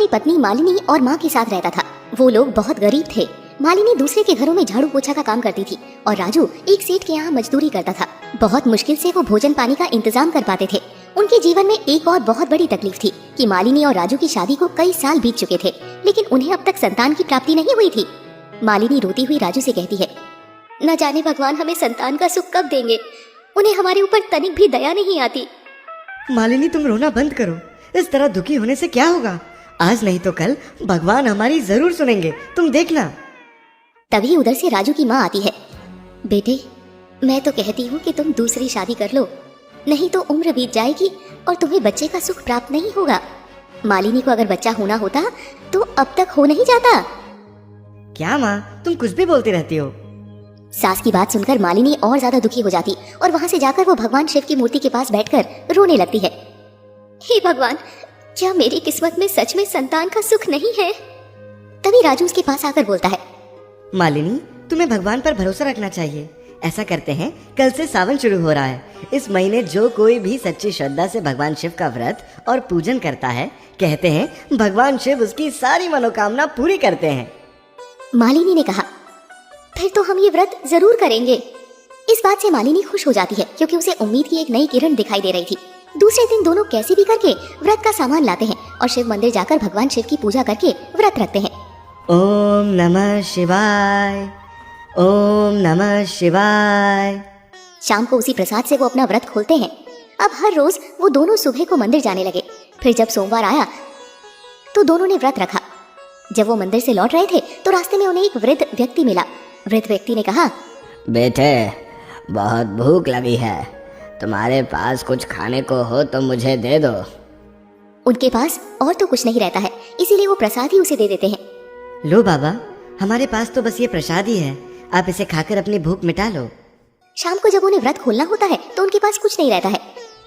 अपनी पत्नी मालिनी और माँ के साथ रहता था। वो लोग बहुत गरीब थे। मालिनी दूसरे के घरों में झाड़ू पोछा का काम करती थी और राजू एक सेठ के यहाँ मजदूरी करता था। बहुत मुश्किल से वो भोजन पानी का इंतजाम कर पाते थे। उनके जीवन में एक और बहुत बड़ी तकलीफ थी कि मालिनी और राजू की शादी को कई साल बीत चुके थे, लेकिन उन्हें अब तक संतान की प्राप्ति नहीं हुई थी। मालिनी रोती हुई राजू से कहती है, न जाने भगवान हमें संतान का सुख कब देंगे। उन्हें हमारे ऊपर तनिक भी दया नहीं आती। मालिनी, तुम रोना बंद करो। इस तरह दुखी होने से क्या होगा? आज नहीं तो कल भगवान हमारी जरूर सुनेंगे, तुम देखना। तभी उधर से राजू की माँ आती है। बेटे, मैं तो कहती हूँ कि तुम दूसरी शादी कर लो, नहीं तो उम्र बीत जाएगी और तुम्हें बच्चे का सुख प्राप्त नहीं होगा। मालिनी को अगर बच्चा होना होता तो अब तक हो नहीं जाता। क्या माँ, तुम कुछ भी बोलती रहती हो। सास की बात सुनकर मालिनी और ज्यादा दुखी हो जाती और वहाँ से जाकर वो भगवान शिव की मूर्ति के पास बैठकर रोने लगती है। हे भगवान, क्या मेरी किस्मत में सच में संतान का सुख नहीं है? तभी राजू उसके पास आकर बोलता है, मालिनी, तुम्हें भगवान पर भरोसा रखना चाहिए। ऐसा करते हैं, कल से सावन शुरू हो रहा है। इस महीने जो कोई भी सच्ची श्रद्धा से भगवान शिव का व्रत और पूजन करता है, कहते हैं भगवान शिव उसकी सारी मनोकामना पूरी करते हैं। मालिनी ने कहा, फिर तो हम ये व्रत जरूर करेंगे। इस बात से मालिनी खुश हो जाती है क्योंकि उसे उम्मीद की एक नई किरण दिखाई दे रही थी। दूसरे दिन दोनों कैसे भी करके व्रत का सामान लाते हैं और शिव मंदिर जाकर भगवान शिव की पूजा करके व्रत रखते हैं। ओम नमः शिवाय, ओम नमः शिवाय। शाम को उसी प्रसाद से वो अपना व्रत खोलते हैं। अब हर रोज वो दोनों सुबह को मंदिर जाने लगे। फिर जब सोमवार आया तो दोनों ने व्रत रखा। जब वो मंदिर से लौट रहे थे तो रास्ते में उन्हें एक वृद्ध व्यक्ति मिला। वृद्ध व्यक्ति ने कहा, बेटे, बहुत भूख लगी है, तुम्हारे पास कुछ खाने को हो तो मुझे दे दो। उनके पास और तो कुछ नहीं रहता है, इसीलिए वो प्रसाद ही उसे दे देते हैं। लो बाबा, हमारे पास तो बस ये प्रसाद ही है, आप इसे खाकर अपनी भूख मिटा लो। शाम को जब उन्हें व्रत खोलना होता है तो उनके पास कुछ नहीं रहता है।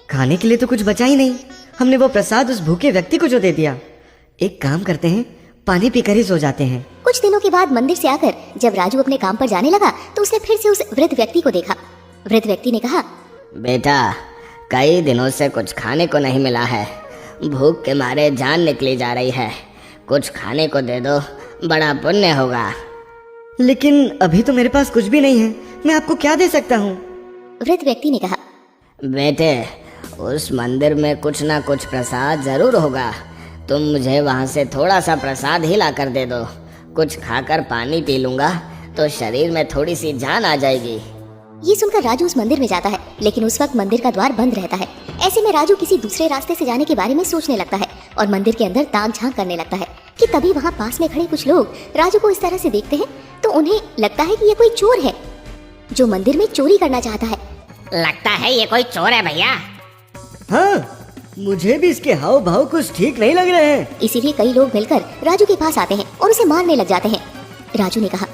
खाने के लिए तो कुछ बचा ही नहीं। हमने वो प्रसाद उस भूखे व्यक्ति को जो दे दिया। एक काम करते हैं, पानी पीकर ही सो जाते हैं। कुछ दिनों के बाद मंदिर से आकर जब राजू अपने काम पर जाने लगा तो उसने फिर से उस वृद्ध व्यक्ति को देखा। वृद्ध व्यक्ति ने कहा, बेटा, कई दिनों से कुछ खाने को नहीं मिला है, भूख के मारे जान निकली जा रही है, कुछ खाने को दे दो, बड़ा पुण्य होगा। लेकिन अभी तो मेरे पास कुछ भी नहीं है, मैं आपको क्या दे सकता हूँ? वृद्ध व्यक्ति ने कहा, बेटे, उस मंदिर में कुछ ना कुछ प्रसाद जरूर होगा, तुम मुझे वहाँ से थोड़ा सा प्रसाद ही ला कर दे दो। कुछ खाकर पानी पी लूंगा तो शरीर में थोड़ी सी जान आ जाएगी। ये सुनकर राजू उस मंदिर में जाता है, लेकिन उस वक्त मंदिर का द्वार बंद रहता है। ऐसे में राजू किसी दूसरे रास्ते से जाने के बारे में सोचने लगता है और मंदिर के अंदर ताक झांक करने लगता है कि तभी वहाँ पास में खड़े कुछ लोग राजू को इस तरह से देखते हैं तो उन्हें लगता है कि ये कोई चोर है जो मंदिर में चोरी करना चाहता है। लगता है ये कोई चोर है भैया। हाँ, मुझे भी इसके हाव भाव कुछ ठीक नहीं लग रहे हैं। इसीलिए कई लोग मिलकर राजू के पास आते हैं और उसे मारने लग जाते हैं। राजू ने कहा,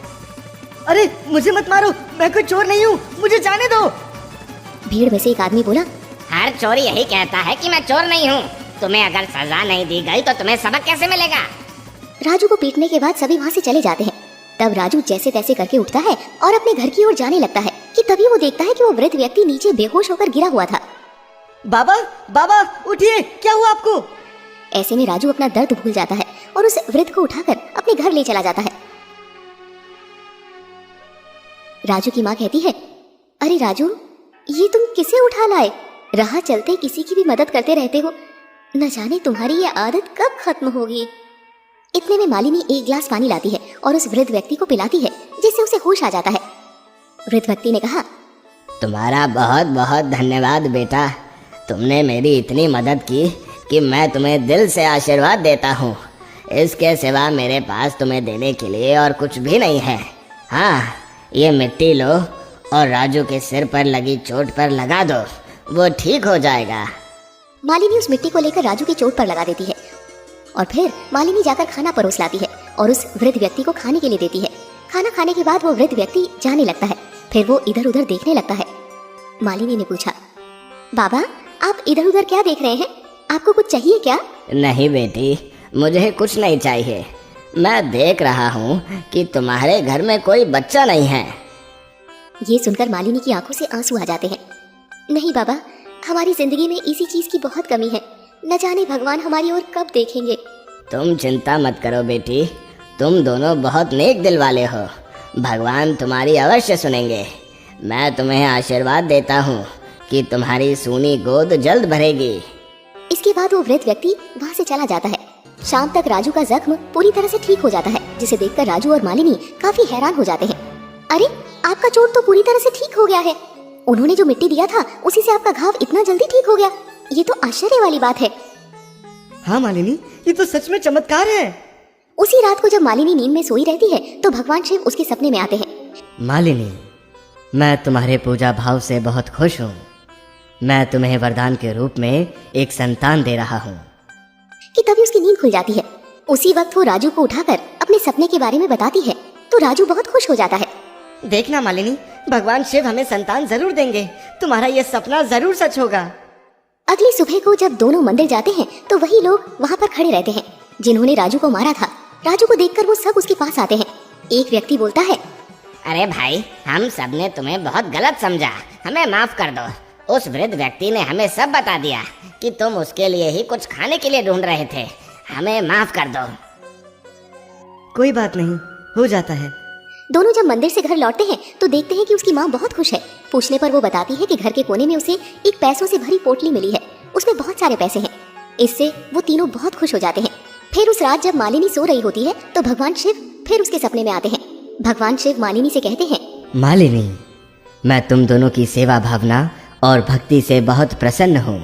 अरे मुझे मत मारो, मैं कोई चोर नहीं हूँ, मुझे जाने दो। भीड़ में से एक आदमी बोला, हर चोर यही कहता है कि मैं चोर नहीं हूँ, तुम्हें अगर सजा नहीं दी गई तो तुम्हें सबक कैसे मिलेगा। राजू को पीटने के बाद सभी वहाँ से चले जाते हैं। तब राजू जैसे तैसे करके उठता है और अपने घर की ओर जाने लगता है कि तभी वो देखता है कि वो वृद्ध व्यक्ति नीचे बेहोश होकर गिरा हुआ था। बाबा, बाबा उठिए, क्या हुआ आपको? ऐसे में राजू अपना दर्द भूल जाता है और उस वृद्ध को उठाकर अपने घर ले चला जाता है। राजू की माँ कहती है, अरे राजू, ये तुम किसे उठा लाए? राह चलते किसी की भी मदद करते रहते हो, न जाने तुम्हारी ये आदत कब खत्म होगी। इतने में मालिनी एक गिलास पानी लाती है और उस वृद्ध व्यक्ति को पिलाती है, जिससे उसे होश आ जाता है। वृद्ध व्यक्ति ने कहा, तुम्हारा बहुत बहुत धन्यवाद बेटा, तुमने मेरी इतनी मदद की कि मैं तुम्हें दिल से आशीर्वाद देता हूँ। इसके सिवा मेरे पास तुम्हें देने के लिए और कुछ भी नहीं है। हाँ, ये मिट्टी लो और राजू के सिर पर लगी चोट पर लगा दो, वो ठीक हो जाएगा। मालिनी उस मिट्टी को लेकर राजू की चोट पर लगा देती है और फिर मालिनी जाकर खाना परोस लाती है और उस वृद्ध व्यक्ति को खाने के लिए देती है। खाना खाने के बाद वो वृद्ध व्यक्ति जाने लगता है। फिर वो इधर उधर देखने लगता है। मालिनी ने पूछा, बाबा, आप इधर उधर क्या देख रहे हैं? आपको कुछ चाहिए क्या? नहीं बेटी, मुझे कुछ नहीं चाहिए। मैं देख रहा हूँ कि तुम्हारे घर में कोई बच्चा नहीं है। ये सुनकर मालिनी की आंखों से आंसू आ जाते हैं। नहीं बाबा, हमारी जिंदगी में इसी चीज की बहुत कमी है, न जाने भगवान हमारी ओर कब देखेंगे। तुम चिंता मत करो बेटी, तुम दोनों बहुत नेक दिल वाले हो। भगवान तुम्हारी अवश्य सुनेंगे। मैं तुम्हें आशीर्वाद देता हूँ कि तुम्हारी सूनी गोद जल्द भरेगी। इसके बाद वो वृद्ध व्यक्ति वहाँ से चला जाता है। शाम तक राजू का जख्म पूरी तरह से ठीक हो जाता है, जिसे देखकर राजू और मालिनी काफी हैरान हो जाते हैं। अरे, आपका चोट तो पूरी तरह से ठीक हो गया है। उन्होंने जो मिट्टी दिया था उसी से आपका घाव इतना जल्दी ठीक हो गया। ये तो आश्चर्य वाली बात है। हाँ मालिनी, ये तो सच में चमत्कार है। उसी रात को जब मालिनी नींद में सोई रहती है तो भगवान शिव उसके सपने में आते हैं। मालिनी, मैं तुम्हारे पूजा भाव से बहुत खुश हूँ। मैं तुम्हें वरदान के रूप में एक संतान दे रहा हूँ। कि तभी उसकी नींद खुल जाती है। उसी वक्त वो राजू को उठाकर अपने सपने के बारे में बताती है तो राजू बहुत खुश हो जाता है। देखना मालिनी, भगवान शिव हमें संतान जरूर देंगे। तुम्हारा ये सपना जरूर सच होगा। अगली सुबह को जब दोनों मंदिर जाते हैं तो वही लोग वहाँ पर खड़े रहते हैं जिन्होंने राजू को मारा था। राजू को देखकर वो सब उसके पास आते हैं। एक व्यक्ति बोलता है, अरे भाई, हम सब ने तुम्हें बहुत गलत समझा, हमें माफ कर दो। उस वृद्ध व्यक्ति ने हमें सब बता दिया कि तुम उसके लिए ही कुछ खाने के लिए ढूंढ रहे थे। हमें माफ कर दो। कोई बात नहीं, हो जाता है। दोनों जब मंदिर से घर लौटते हैं तो देखते हैं कि उसकी माँ बहुत खुश है। पूछने पर वो बताती है कि घर के कोने में उसे एक पैसों से भरी पोटली मिली है। उसमें बहुत सारे पैसे हैं। इससे वो तीनों बहुत खुश हो जाते हैं। फिर उस रात जब मालिनी सो रही होती है तो भगवान शिव फिर उसके सपने में आते हैं। भगवान शिव मालिनी से कहते हैं, मालिनी, मैं तुम दोनों की सेवा भावना और भक्ति से बहुत प्रसन्न हूँ,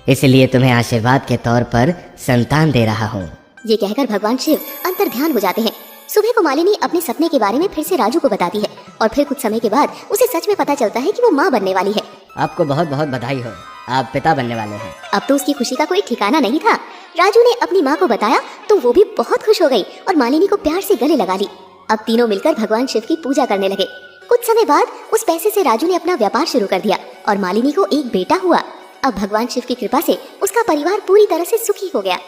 इसलिए तुम्हें आशीर्वाद के तौर पर संतान दे रहा हूँ। ये कहकर भगवान शिव अंतर ध्यान हो जाते हैं। सुबह को मालिनी अपने सपने के बारे में फिर से राजू को बताती है और फिर कुछ समय के बाद उसे सच में पता चलता है कि वो माँ बनने वाली है। आपको बहुत बहुत बधाई हो, आप पिता बनने वाले हैं। अब तो उसकी खुशी का कोई ठिकाना नहीं था। राजू ने अपनी माँ को बताया तो वो भी बहुत खुश हो गई और मालिनी को प्यार से गले लगा ली। अब तीनों मिलकर भगवान शिव की पूजा करने लगे। कुछ समय बाद उस पैसे से राजू ने अपना व्यापार शुरू कर दिया और मालिनी को एक बेटा हुआ। अब भगवान शिव की कृपा से उसका परिवार पूरी तरह से सुखी हो गया।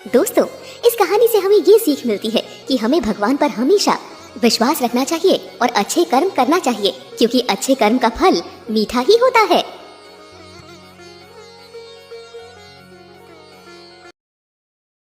दोस्तों, इस कहानी से हमें ये सीख मिलती है कि हमें भगवान पर हमेशा विश्वास रखना चाहिए और अच्छे कर्म करना चाहिए, क्योंकि अच्छे कर्म का फल मीठा ही होता है।